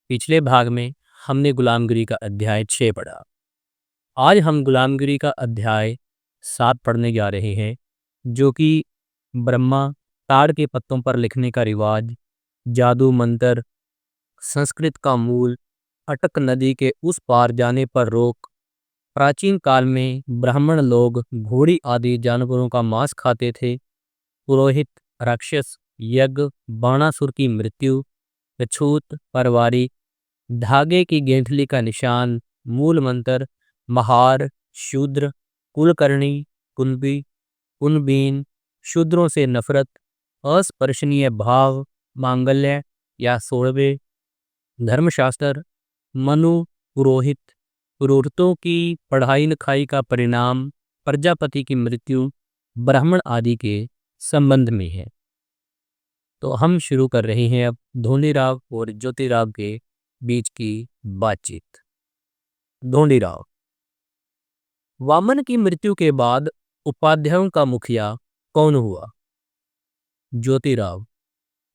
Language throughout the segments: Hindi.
पिछले भाग में हमने गुलामगिरी का अध्याय 6 पढ़ा। आज हम गुलामगिरी का अध्याय 7 पढ़ने जा रहे हैं, जो कि ब्रह्मा, ताड़ के पत्तों पर लिखने का रिवाज, जादू मंत्र, संस्कृत का मूल, अटक नदी के उस पार जाने पर रोक, प्राचीन काल में ब्राह्मण लोग घोड़ी आदि जानवरों का मांस खाते थे, पुरोहित, राक्षस, यज्ञ, बाणासुर की मृत्यु, अछूत, परवारी, धागे की गेंठली का निशान, मूल मंत्र, महार, शूद्र, कुलकर्णी, कुंभी, कुनबीन, शूद्रों से नफरत, अस्पर्शनीय भाव, मांगल्य या सोड़वे, धर्मशास्त्र, मनु, पुरोहित, पुरोहितों की पढ़ाई लिखाई का परिणाम, प्रजापति की मृत्यु, ब्राह्मण आदि के संबंध में है। तो हम शुरू कर रहे हैं अब धोनीराव और ज्योतिराव के बीच की बातचीत। धोनीराव। वामन की मृत्यु के बाद उपाध्यायों का मुखिया कौन हुआ? ज्योतिराव।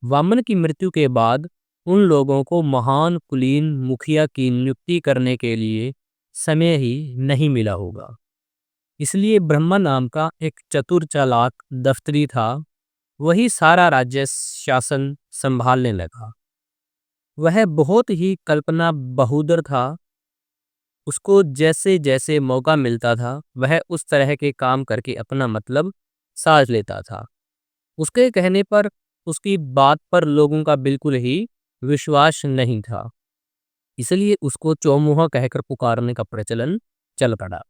वामन की मृत्यु के बाद उन लोगों को महान कुलीन मुखिया की नियुक्ति करने के लिए समय ही नहीं मिला होगा। इसलिए ब्रह्मा नाम का एक चतुर चालाक दफ्तरी था, वही सारा राज्य शासन संभालने लगा। वह बहुत ही कल्पना बहुदर था। उसको जैसे जैसे मौका मिलता था वह उस तरह के काम करके अपना मतलब साध लेता था। उसके कहने पर, उसकी बात पर लोगों का बिल्कुल ही विश्वास नहीं था। इसलिए उसको चौमुहा कहकर पुकारने का प्रचलन चल पड़ा।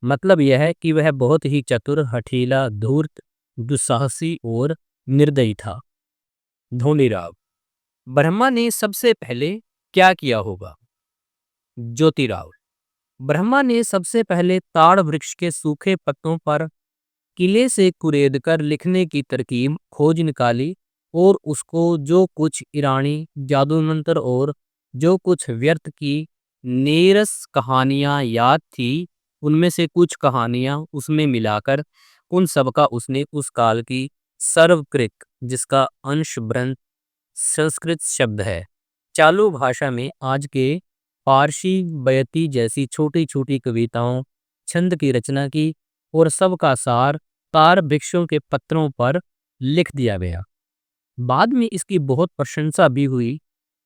मतलब यह है कि वह बहुत ही चतुर, हठीला, धूर्त, दुस्साहसी और निर्दयी था। धोनीराव। ब्रह्मा ने सबसे पहले क्या किया होगा? ज्योतिराव। ब्रह्मा ने सबसे पहले ताड़ वृक्ष के सूखे पत्तों पर किले से कुरेदकर लिखने की तरकीब खोज निकाली और उसको जो कुछ ईरानी जादू मंत्र और जो कुछ व्यर्थ की नीरस कहानियां याद थी, उनमें से कुछ कहानियां उसमें मिलाकर उन सब का उसने उस काल की सर्वकृत, जिसका अंश ब्रंथ संस्कृत शब्द है, चालू भाषा में आज के पारसी बयती जैसी छोटी छोटी कविताओं, छंद की रचना की और सबका सार तार वृक्षों के पत्रों पर लिख दिया गया। बाद में इसकी बहुत प्रशंसा भी हुई।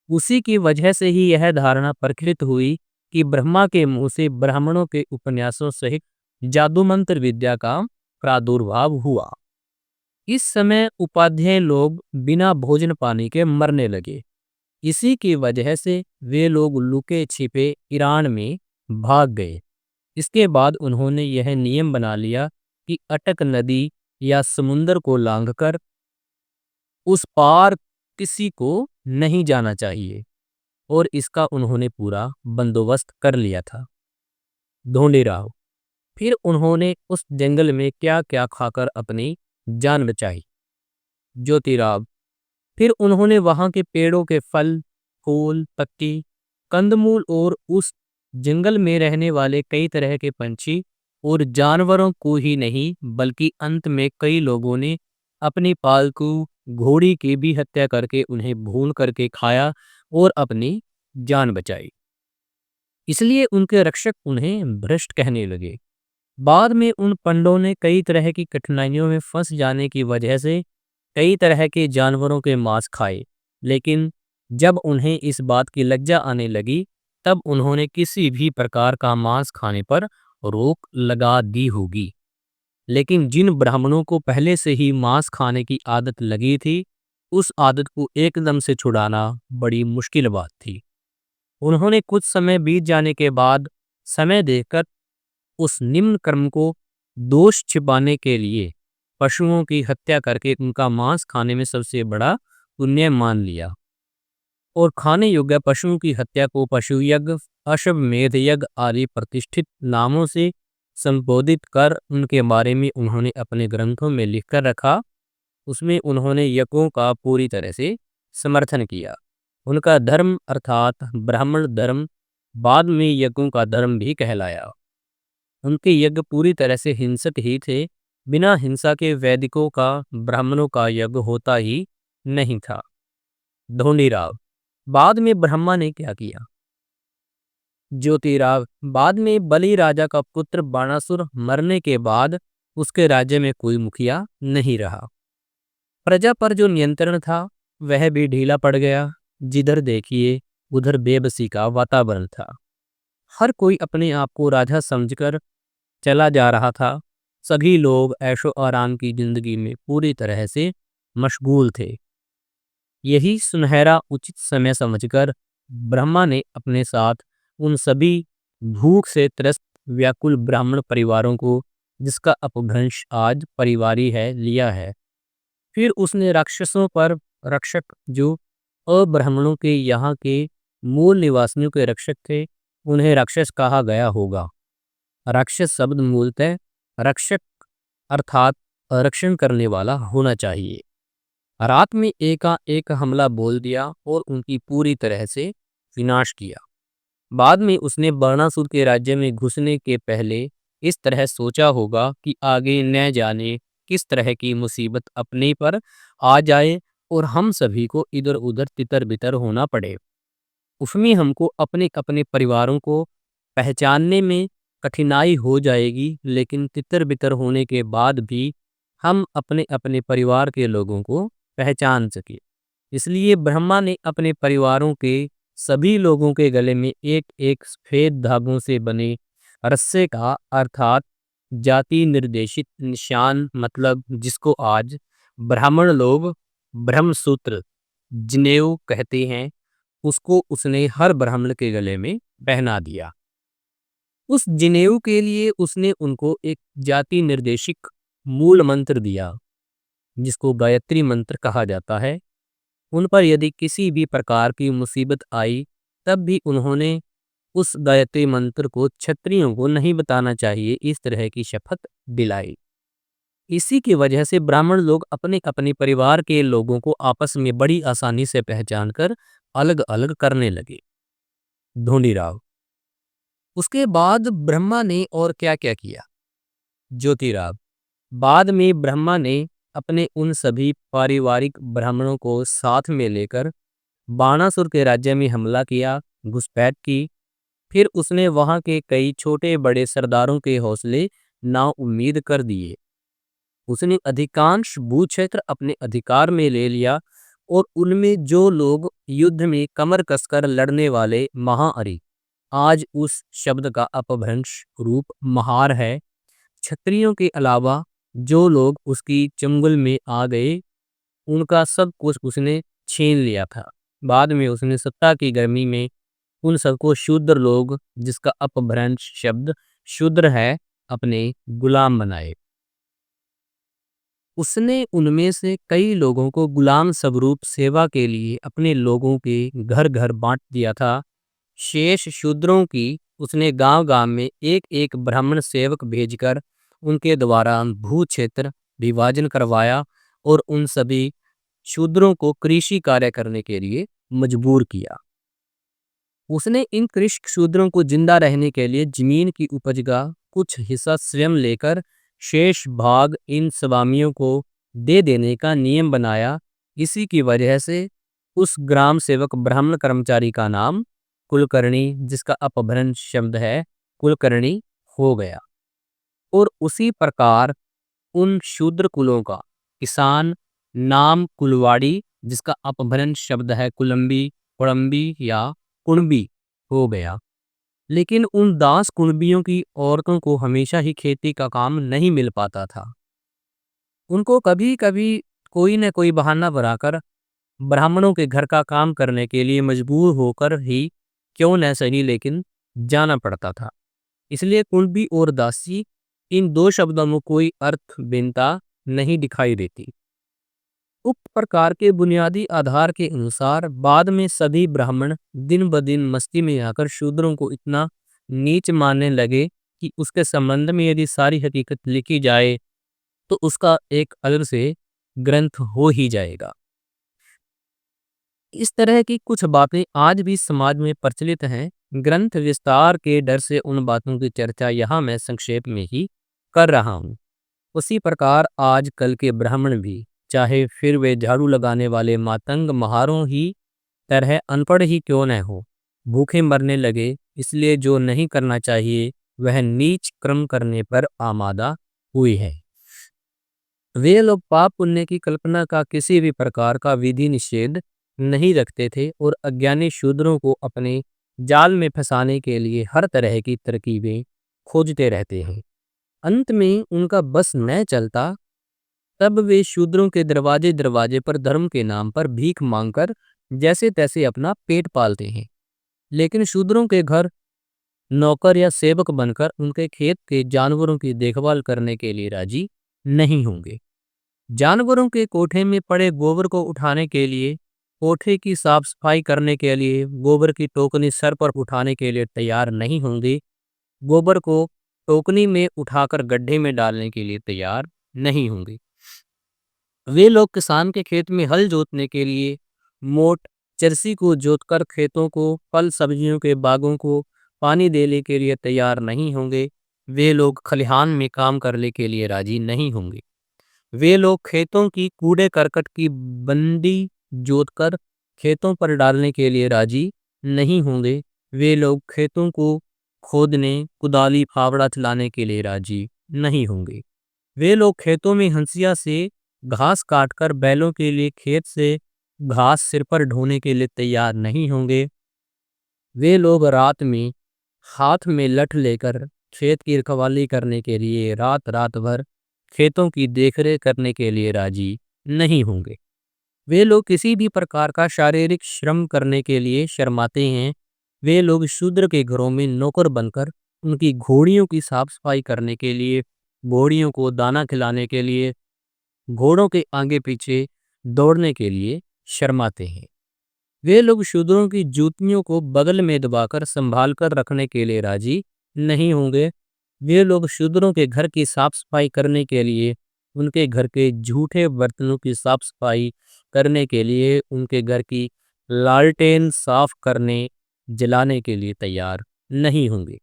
उसी की वजह से ही यह धारणा प्रचलित हुई कि ब्रह्मा के मुंह से ब्राह्मणों के उपन्यासों सहित जादू मंत्र विद्या का प्रादुर्भाव हुआ। इस समय उपाध्याय लोग बिना भोजन पानी के मरने लगे। इसी की वजह से वे लोग लुके छिपे ईरान में भाग गए। इसके बाद उन्होंने यह नियम बना लिया कि अटक नदी या समुंदर को लांघकर उस पार किसी को नहीं जाना चाहिए, और इसका उन्होंने पूरा बंदोबस्त कर लिया था। धोनीराव। फिर उन्होंने उस जंगल में क्या क्या खाकर अपनी जान बचाई? ज्योतिराव। फिर उन्होंने वहां के पेड़ों के फल, फूल, पत्ती, कंदमूल और उस जंगल में रहने वाले कई तरह के पंछी और जानवरों को ही नहीं, बल्कि अंत में कई लोगों ने अपनी पालतू घोड़ी की भी हत्या करके उन्हें भून करके खाया और अपनी जान बचाई। इसलिए उनके रक्षक उन्हें भ्रष्ट कहने लगे। बाद में उन पंडों ने कई तरह की कठिनाइयों में फंस जाने की वजह से कई तरह के जानवरों के मांस खाए, लेकिन जब उन्हें इस बात की लज्जा आने लगी, तब उन्होंने किसी भी प्रकार का मांस खाने पर रोक लगा दी होगी। लेकिन जिन ब्राह्मणों को पहले से ही मांस खाने की आदत लगी थी, उस आदत को एकदम से छुड़ाना बड़ी मुश्किल बात थी। उन्होंने कुछ समय बीत जाने के बाद समय देखकर उस निम्न कर्म को दोष छिपाने के लिए पशुओं की हत्या करके उनका मांस खाने में सबसे बड़ा पुण्य मान लिया और खाने योग्य पशुओं की हत्या को पशु यज्ञ, अश्वमेध यज्ञ आदि प्रतिष्ठित नामों से संबोधित कर उनके बारे में उन्होंने अपने ग्रंथों में लिखकर रखा। उसमें उन्होंने यज्ञों का पूरी तरह से समर्थन किया। उनका धर्म अर्थात ब्राह्मण धर्म बाद में यज्ञों का धर्म भी कहलाया। उनके यज्ञ पूरी तरह से हिंसक ही थे। बिना हिंसा के वैदिकों का ब्राह्मणों का यज्ञ होता ही नहीं था। धोनीराव। बाद में ब्रह्मा ने क्या किया? ज्योतिराव, बाद में बलि राजा का पुत्र बाणासुर मरने के बाद उसके राज्य में कोई मुखिया नहीं रहा। प्रजा पर जो नियंत्रण था वह भी ढीला पड़ गया। जिधर देखिए उधर बेबसी का वातावरण था। हर कोई अपने आप को राजा समझकर चला जा रहा था। सभी लोग ऐशो आराम की जिंदगी में पूरी तरह से मशगूल थे। यही सुनहरा उचित समय समझकर ब्रह्मा ने अपने साथ उन सभी भूख से त्रस्त व्याकुल ब्राह्मण परिवारों को, जिसका अपभ्रंश आज परिवारी है, लिया है। फिर उसने राक्षसों पर रक्षक, जो अब्राह्मणों के यहाँ के मूल निवासियों के रक्षक थे, उन्हें राक्षस कहा गया होगा। राक्षस शब्द मूलतः रक्षक अर्थात रक्षण करने वाला होना चाहिए। रात में एकाएक हमला बोल दिया और उनकी पूरी तरह से विनाश किया। बाद में उसने बर्णासुर के राज्य में घुसने के पहले इस तरह सोचा होगा कि आगे न जाने किस तरह की मुसीबत अपने पर आ जाए और हम सभी को इधर उधर तितर बितर होना पड़े। उसमें हमको अपने अपने परिवारों को पहचानने में कठिनाई हो जाएगी, लेकिन तितर बितर होने के बाद भी हम अपने अपने परिवार के लोगों को पहचान सके। इसलिए ब्रह्मा ने अपने परिवारों के सभी लोगों के गले में एक एक सफेद धागों से बने रस्से का, अर्थात जाति निर्देशित निशान, मतलब जिसको आज ब्राह्मण लोग ब्रह्मसूत्र जनेऊ कहते हैं, उसको उसने हर ब्राह्मण के गले में पहना दिया। उस जनेऊ के लिए उसने उनको एक जाति निर्देशिक मूल मंत्र दिया, जिसको गायत्री मंत्र कहा जाता है। उन पर यदि किसी भी प्रकार की मुसीबत आई, तब भी उन्होंने उस गायत्री मंत्र को क्षत्रियों को नहीं बताना चाहिए, इस तरह की शपथ दिलाई। इसी की वजह से ब्राह्मण लोग अपने अपने परिवार के लोगों को आपस में बड़ी आसानी से पहचान कर अलग अलग करने लगे। ढूंढीराव, उसके बाद ब्रह्मा ने और क्या क्या किया? ज्योतिराव, बाद में ब्रह्मा ने अपने उन सभी पारिवारिक ब्राह्मणों को साथ में लेकर बाणासुर के राज्य में हमला किया, घुसपैठ की। फिर उसने वहां के कई छोटे बड़े सरदारों के हौसले नाउम्मीद कर दिए। उसने अधिकांश भूक्षेत्र अपने अधिकार में ले लिया और उनमें जो लोग युद्ध में कमर कसकर लड़ने वाले महाअरी, आज उस शब्द का अपभ्रंश रूप महार है, क्षत्रियों के अलावा जो लोग उसकी चंगुल में आ गए, उनका सब कुछ उसने छीन लिया था। बाद में उसने सत्ता की गर्मी में उन सबको शूद्र लोग, जिसका अपभ्रंश शब्द शूद्र है, अपने गुलाम बनाए। उसने उनमें से कई लोगों को गुलाम स्वरूप सेवा के लिए अपने लोगों के घर घर बांट दिया था। शेष शूद्रों की उसने गांव गांव में एक एक ब्राह्मण सेवक भेजकर उनके द्वारा भू क्षेत्र विभाजन करवाया और उन सभी शूद्रों को कृषि कार्य करने के लिए मजबूर किया। उसने इन कृषक शूद्रों को जिंदा रहने के लिए जमीन की उपज का कुछ हिस्सा स्वयं लेकर शेष भाग इन स्वामियों को दे देने का नियम बनाया। इसी की वजह से उस ग्राम सेवक ब्राह्मण कर्मचारी का नाम कुलकर्णी, जिसका अपभ्रंश शब्द है कुलकर्णी, हो गया। और उसी प्रकार उन शूद्र कुलों का किसान नाम कुलवाड़ी, जिसका अपभ्रंश शब्द है कुलंबी, कुड़म्बी या कुणबी, हो गया। लेकिन उन दास कुणबियों की औरतों को हमेशा ही खेती का काम नहीं मिल पाता था। उनको कभी कभी कोई न कोई बहाना बनाकर ब्राह्मणों के घर का काम करने के लिए मजबूर होकर ही क्यों न सही, लेकिन जाना पड़ता था। इसलिए कुणबी और दासी, इन दो शब्दों में कोई अर्थ भिन्नता नहीं दिखाई देती। उक्त प्रकार के बुनियादी आधार के अनुसार बाद में सभी ब्राह्मण दिन ब दिन मस्ती में आकर शूद्रों को इतना नीच मानने लगे कि उसके संबंध में यदि सारी हकीकत लिखी जाए तो उसका एक अलग से ग्रंथ हो ही जाएगा। इस तरह की कुछ बातें आज भी समाज में प्रचलित हैं। ग्रंथ विस्तार के डर से उन बातों की चर्चा यहाँ मैं संक्षेप में ही कर रहा हूँ। उसी प्रकार आज कल के ब्राह्मण भी, चाहे फिर वे झाड़ू लगाने वाले मातंग महारों ही तरह अनपढ़ ही क्यों न हो, भूखे मरने लगे, इसलिए जो नहीं करना चाहिए वह नीच कर्म करने पर आमादा हुई है। वे लोग पाप पुण्य की कल्पना का किसी भी प्रकार का विधि निषेध नहीं रखते थे और अज्ञानी शूद्रों को अपने जाल में फंसाने के लिए हर तरह की तरकीबें खोजते रहते हैं। अंत में उनका बस न चलता, तब वे शूद्रों के दरवाजे दरवाजे पर धर्म के नाम पर भीख मांगकर जैसे तैसे अपना पेट पालते हैं, लेकिन शूद्रों के घर नौकर या सेवक बनकर उनके खेत के जानवरों की देखभाल करने के लिए राजी नहीं होंगे। जानवरों के कोठे में पड़े गोबर को उठाने के लिए, कोठे की साफ सफाई करने के लिए, गोबर की टोकनी सर पर उठाने के लिए तैयार नहीं होंगे। गोबर को टोकनी में उठाकर गड्ढे में डालने के लिए तैयार नहीं होंगे। वे लोग किसान के खेत में हल जोतने के लिए मोट चरसी को जोतकर खेतों को, फल सब्जियों के बागों को पानी देने के लिए तैयार नहीं होंगे। वे लोग खलिहान में काम करने के लिए राजी नहीं होंगे। वे लोग खेतों की कूड़े करकट की बंडी जोतकर खेतों पर डालने के लिए राजी नहीं होंगे। वे लोग खेतों को खोदने, कुदाली फावड़ा चलाने के लिए राजी नहीं होंगे। वे लोग खेतों में हंसिया से घास काटकर बैलों के लिए खेत से घास सिर पर ढोने के लिए तैयार नहीं होंगे। वे लोग रात में हाथ में लठ लेकर खेत की रखवाली करने के लिए रात रात भर खेतों की देखरेख करने के लिए राजी नहीं होंगे। वे लोग किसी भी प्रकार का शारीरिक श्रम करने के लिए शर्माते हैं। वे लोग शूद्र के घरों में नौकर बनकर उनकी घोड़ियों की साफ सफाई करने के लिए, घोड़ियों को दाना खिलाने के लिए, घोड़ों के आगे पीछे दौड़ने के लिए शर्माते हैं। वे लोग शूद्रों की जूतियों को बगल में दबाकर संभाल कर रखने के लिए राजी नहीं होंगे। वे लोग शूद्रों के घर की साफ सफाई करने के लिए, उनके घर के झूठे बर्तनों की साफ सफाई करने के लिए, उनके घर की लालटेन साफ करने जलाने के लिए तैयार नहीं होंगे।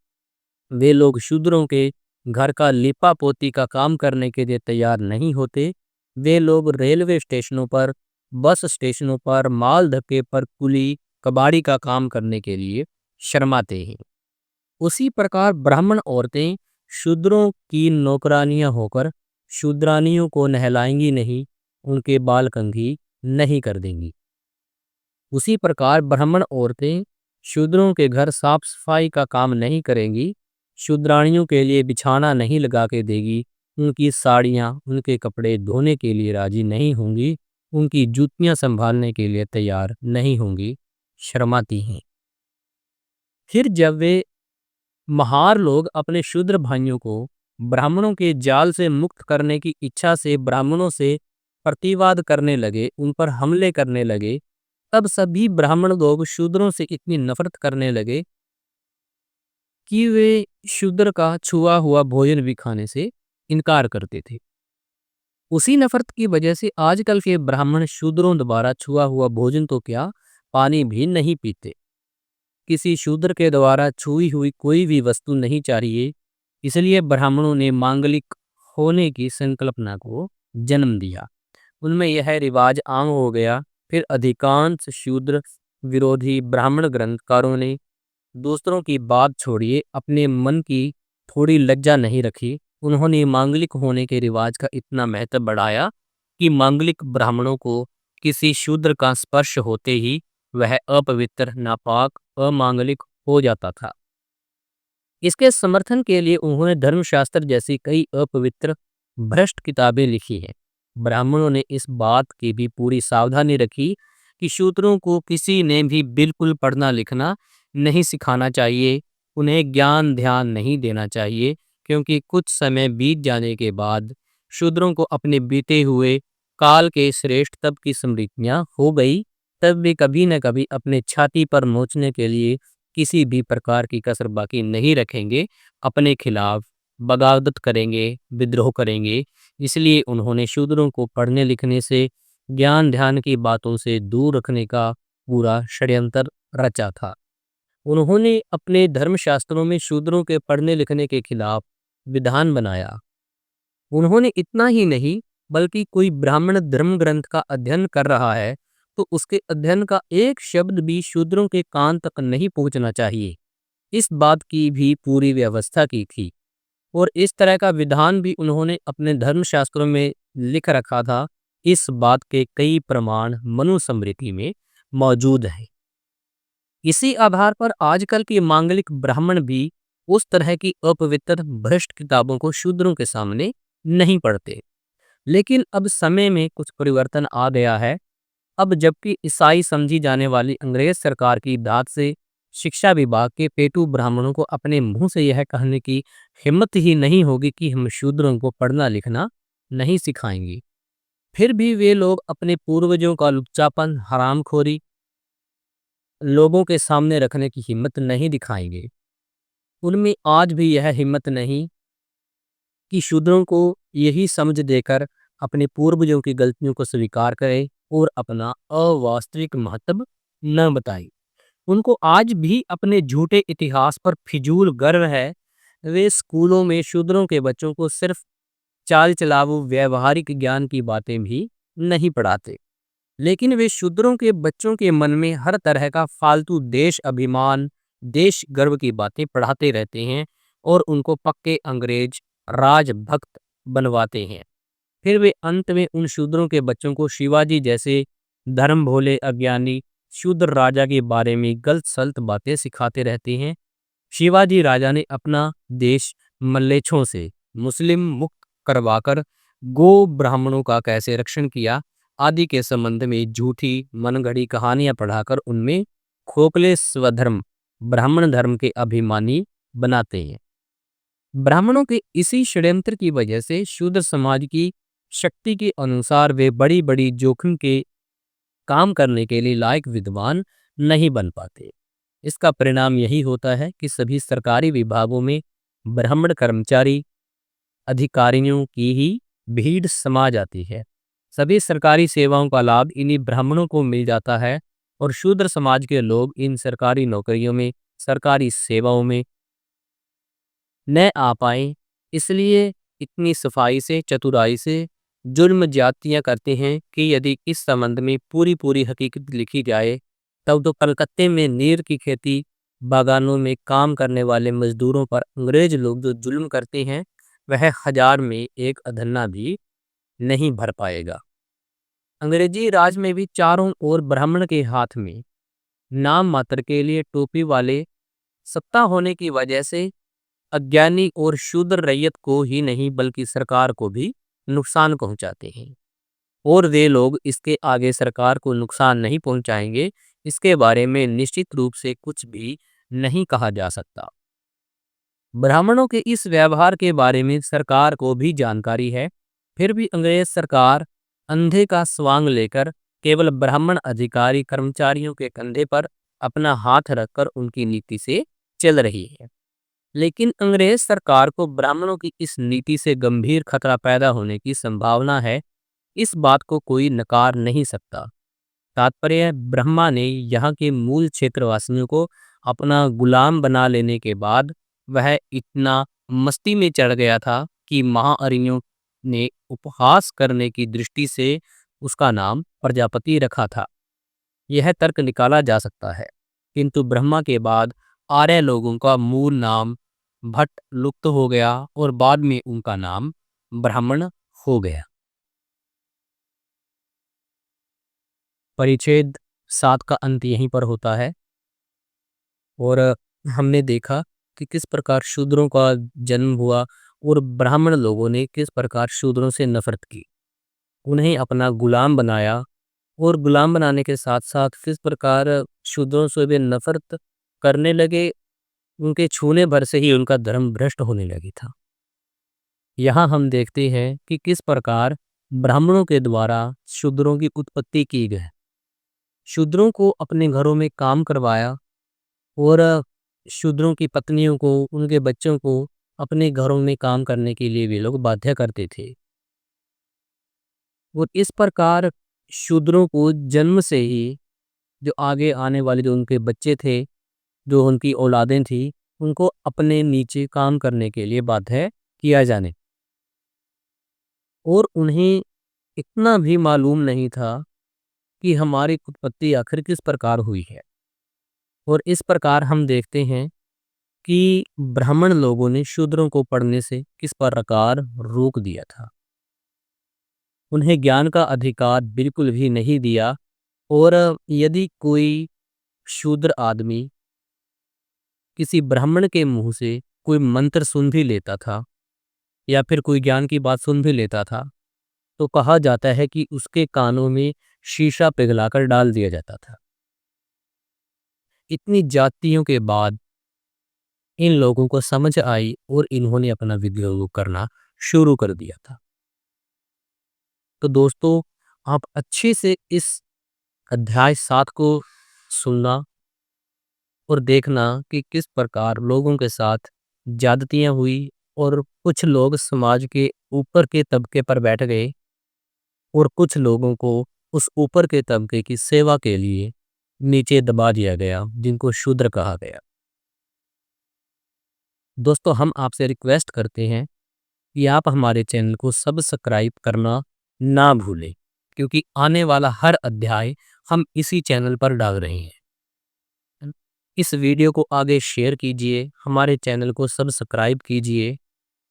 वे लोग शूद्रों के घर का लिपा पोती का काम करने के लिए तैयार नहीं होते। वे लोग रेलवे स्टेशनों पर, बस स्टेशनों पर, माल धक्के पर कुली कबाड़ी का काम करने के लिए शर्माते हैं। उसी प्रकार ब्राह्मण औरतें शूद्रों की नौकरानियां होकर शूद्रानियों को नहलाएंगी नहीं, उनके बाल कंघी नहीं कर देंगी। उसी प्रकार ब्राह्मण औरतें शूद्रों के घर साफ सफाई का काम नहीं करेंगी, शूद्रानियों के लिए बिछाना नहीं लगा के देगी, उनकी साड़ियाँ, उनके कपड़े धोने के लिए राजी नहीं होंगी, उनकी जूतियाँ संभालने के लिए तैयार नहीं होंगी, शर्माती हैं। फिर जब वे महार लोग अपने शूद्र भाइयों को ब्राह्मणों के जाल से मुक्त करने की इच्छा से ब्राह्मणों से प्रतिवाद करने लगे, उन पर हमले करने लगे, तब सभी ब्राह्मण लोग शूद्रों से इतनी नफरत करने लगे कि वे शूद्र का छुआ हुआ भोजन भी खाने से इनकार करते थे। उसी नफरत की वजह से आजकल के ब्राह्मण शूद्रों द्वारा छुआ हुआ भोजन तो क्या, पानी भी नहीं पीते। किसी शूद्र के द्वारा छुई हुई कोई भी वस्तु नहीं चाहिए, इसलिए ब्राह्मणों ने मांगलिक होने की संकल्पना को जन्म दिया। उनमें यह रिवाज आम हो गया। फिर अधिकांश शूद्र विरोधी ब्राह्मण ग्रंथकारों ने दूसरों की बात छोड़िए, अपने मन की थोड़ी लज्जा नहीं रखी। उन्होंने मांगलिक होने के रिवाज का इतना महत्व बढ़ाया कि मांगलिक ब्राह्मणों को किसी शूद्र का स्पर्श होते ही वह अपवित्र, नापाक, अमांगलिक हो जाता था। इसके समर्थन के लिए उन्होंने धर्मशास्त्र जैसी कई अपवित्र, भ्रष्ट किताबें लिखी हैं। ब्राह्मणों ने इस बात की भी पूरी सावधानी रखी कि शूद्रों को किसी ने भी बिल्कुल पढ़ना लिखना नहीं सिखाना चाहिए, उन्हें ज्ञान ध्यान नहीं देना चाहिए, क्योंकि कुछ समय बीत जाने के बाद शूद्रों को अपने बीते हुए काल के श्रेष्ठ तप की स्मृतियाँ हो गई। तब वे कभी न कभी अपने छाती पर नोचने के लिए किसी भी प्रकार की कसर बाकी नहीं रखेंगे, अपने खिलाफ बगावत करेंगे, विद्रोह करेंगे। इसलिए उन्होंने शूद्रों को पढ़ने लिखने से, ज्ञान ध्यान की बातों से दूर रखने का पूरा षड्यंत्र रचा था। उन्होंने अपने धर्मशास्त्रों में शूद्रों के पढ़ने लिखने के खिलाफ विधान बनाया। उन्होंने इतना ही नहीं, बल्कि कोई ब्राह्मण धर्म ग्रंथ का अध्ययन कर रहा है तो उसके अध्ययन का एक शब्द भी शूद्रों के कान तक नहीं पहुंचना चाहिए। इस बात की भी पूरी व्यवस्था की थी और इस तरह का विधान भी उन्होंने अपने धर्मशास्त्रों में लिख रखा था। इस बात के कई प्रमाण मनुस्मृति में मौजूद हैं। इसी आधार पर आजकल के मांगलिक ब्राह्मण भी उस तरह की अपवित्र भ्रष्ट किताबों को शूद्रों के सामने नहीं पढ़ते। लेकिन अब समय में कुछ परिवर्तन आ गया है। अब जबकि ईसाई समझी जाने वाली अंग्रेज सरकार की दाद से शिक्षा विभाग के पेटू ब्राह्मणों को अपने मुंह से यह कहने की हिम्मत ही नहीं होगी कि हम शूद्रों को पढ़ना लिखना नहीं सिखाएंगे, फिर भी वे लोग अपने पूर्वजों का लुच्चापन, हरामखोरी लोगों के सामने रखने की हिम्मत नहीं दिखाएंगे। उनमें आज भी यह हिम्मत नहीं कि शूद्रों को यही समझ देकर अपने पूर्वजों की गलतियों को स्वीकार करें और अपना अवास्तविक महत्व न बताएं। उनको आज भी अपने झूठे इतिहास पर फिजूल गर्व है। वे स्कूलों में शूद्रों के बच्चों को सिर्फ चाल चलाऊ व्यवहारिक ज्ञान की बातें भी नहीं पढ़ाते, लेकिन वे शूद्रों के बच्चों के मन में हर तरह का फालतू देश अभिमान, देश गर्व की बातें पढ़ाते रहते हैं और उनको पक्के अंग्रेज राजभक्त बनवाते हैं। फिर वे अंत में उन शूद्रों के बच्चों को शिवाजी जैसे धर्म भोले अज्ञानी शूद्र राजा के बारे में गलत सलत बातें सिखाते रहते हैं। शिवाजी राजा ने अपना देश मल्लेच्छों से मुस्लिम मुक्त करवाकर गो ब्राह्मणों का कैसे रक्षण किया आदि के संबंध में झूठी मनगढ़ी कहानियां पढ़ाकर उनमें खोखले स्वधर्म ब्राह्मण धर्म के अभिमानी बनाते हैं। ब्राह्मणों के इसी षड्यंत्र की वजह से शूद्र समाज की शक्ति के अनुसार वे बड़ी बड़ी जोखिम के काम करने के लिए लायक विद्वान नहीं बन पाते। इसका परिणाम यही होता है कि सभी सरकारी विभागों में ब्राह्मण कर्मचारी अधिकारियों की ही भीड़ समा जाती है। सभी सरकारी सेवाओं का लाभ इन्हीं ब्राह्मणों को मिल जाता है और शूद्र समाज के लोग इन सरकारी नौकरियों में, सरकारी सेवाओं में न आ पाए। इसलिए इतनी सफाई से, चतुराई से जुर्म ज्यादतियां करते हैं कि यदि इस संबंध में पूरी पूरी हकीकत लिखी जाए तब तो कलकत्ते में नीर की खेती बागानों में काम करने वाले मजदूरों पर अंग्रेज लोग जो जुल्म करते हैं वह 1000 में एक अधन्ना भी नहीं भर पाएगा। अंग्रेजी राज में भी चारों ओर ब्राह्मण के हाथ में नाम मात्र के लिए टोपी वाले सत्ता होने की वजह से अज्ञानी और शूद्र रैयत को ही नहीं बल्कि सरकार को भी नुकसान पहुंचाते हैं और वे लोग इसके आगे सरकार को नुकसान नहीं पहुंचाएंगे, इसके बारे में निश्चित रूप से कुछ भी नहीं कहा जा सकता। ब्राह्मणों के इस व्यवहार के बारे में सरकार को भी जानकारी है, फिर भी अंग्रेज सरकार अंधे का स्वांग लेकर केवल ब्राह्मण अधिकारी कर्मचारियों के कंधे पर अपना हाथ रखकर उनकी नीति से चल रही है। लेकिन अंग्रेज सरकार को ब्राह्मणों की इस नीति से गंभीर खतरा पैदा होने की संभावना है, इस बात को कोई नकार नहीं सकता। तात्पर्य ब्रह्मा ने यहाँ के मूल क्षेत्रवासियों को अपना गुलाम बना लेने के बाद वह इतना मस्ती में चढ़ गया था कि महाअरियों ने उपहास करने की दृष्टि से उसका नाम प्रजापति रखा था। यह तर्क निकाला जा सकता है, किंतु ब्रह्मा के बाद आर्य लोगों का मूल नाम भट्ट लुप्त हो गया और बाद में उनका नाम ब्राह्मण हो गया। परिच्छेद 7 का अंत यहीं पर होता है और हमने देखा कि किस प्रकार शूद्रों का जन्म हुआ और ब्राह्मण लोगों ने किस प्रकार शूद्रों से नफरत की, उन्हें अपना गुलाम बनाया और गुलाम बनाने के साथ साथ किस प्रकार शूद्रों से वे नफरत करने लगे, उनके छूने भर से ही उनका धर्म भ्रष्ट होने लगी था। यहाँ हम देखते हैं कि किस प्रकार ब्राह्मणों के द्वारा शूद्रों की उत्पत्ति की गई, शूद्रों को अपने घरों में काम करवाया और शूद्रों की पत्नियों को, उनके बच्चों को अपने घरों में काम करने के लिए वे लोग बाध्य करते थे और इस प्रकार शूद्रों को जन्म से ही जो आगे आने वाले जो उनके बच्चे थे, जो उनकी औलादें थी, उनको अपने नीचे काम करने के लिए बाध्य किया जाने और उन्हें इतना भी मालूम नहीं था कि हमारी उत्पत्ति आखिर किस प्रकार हुई है। और इस प्रकार हम देखते हैं कि ब्राह्मण लोगों ने शूद्रों को पढ़ने से किस प्रकार रोक दिया था। उन्हें ज्ञान का अधिकार बिल्कुल भी नहीं दिया। और यदि कोई शूद्र आदमी किसी ब्राह्मण के मुंह से कोई मंत्र सुन भी लेता था या फिर कोई ज्ञान की बात सुन भी लेता था, तो कहा जाता है कि उसके कानों में शीशा पिघलाकर डाल दिया जाता था। इतनी जातियों के बाद इन लोगों को समझ आई और इन्होंने अपना विद्रोह करना शुरू कर दिया था। तो दोस्तों, आप अच्छे से इस अध्याय 7 को सुनना और देखना कि किस प्रकार लोगों के साथ ज्यादतियां हुई और कुछ लोग समाज के ऊपर के तबके पर बैठ गए और कुछ लोगों को उस ऊपर के तबके की सेवा के लिए नीचे दबा दिया गया, जिनको शूद्र कहा गया। दोस्तों, हम आपसे रिक्वेस्ट करते हैं कि आप हमारे चैनल को सब्सक्राइब करना ना भूलें, क्योंकि आने वाला हर अध्याय हम इसी चैनल पर डाल रहे हैं। इस वीडियो को आगे शेयर कीजिए, हमारे चैनल को सब्सक्राइब कीजिए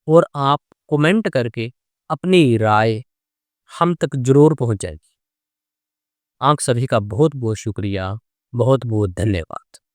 और आप कमेंट करके अपनी राय हम तक जरूर पहुंचाइए। आप सभी का बहुत बहुत शुक्रिया, बहुत बहुत धन्यवाद।